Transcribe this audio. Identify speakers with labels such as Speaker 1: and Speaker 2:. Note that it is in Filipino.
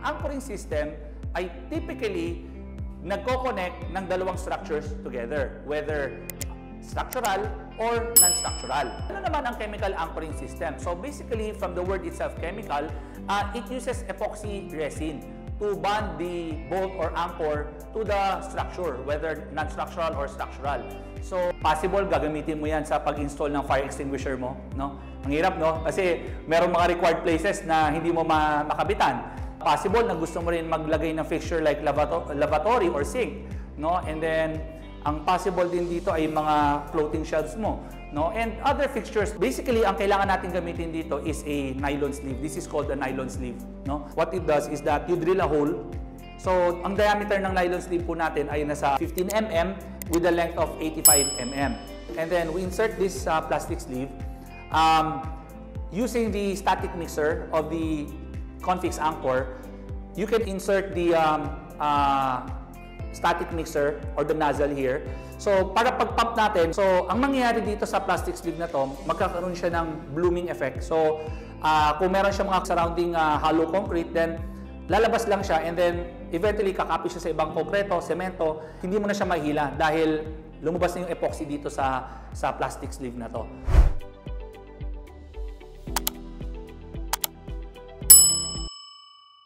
Speaker 1: anchoring system ay typically nagko-connect ng dalawang structures together, whether structural or non-structural. Ano naman ang chemical anchoring system? So basically, from the word itself, chemical, it uses epoxy resin to bond the bolt or anchor to the structure, whether non-structural or structural. So possible gagamitin mo yan sa pag-install ng fire extinguisher mo, no? Ang hirap, no? Kasi merong mga required places na hindi mo makabitan. Possible na gusto mo rin maglagay ng fixture like lavatory or sink, no? And then ang possible din dito ay mga floating shelves mo, no? And other fixtures. Basically, ang kailangan natin gamitin dito is a nylon sleeve. This is called a nylon sleeve, no? What it does is that you drill a hole. So, ang diameter ng nylon sleeve po natin ay nasa 15 mm with a length of 85 mm. And then we insert this plastic sleeve using the static mixer of the Confix anchor. You can insert the static mixer or the nozzle here. So, para pag-pump natin, so, ang mangyayari dito sa plastic sleeve na to, magkakaroon siya ng blooming effect. So, kung meron siya mga surrounding hollow concrete, then lalabas lang siya and then eventually kakapit siya sa ibang konkreto, semento, hindi mo na siya mahila dahil lumabas na yung epoxy dito sa plastic sleeve na to.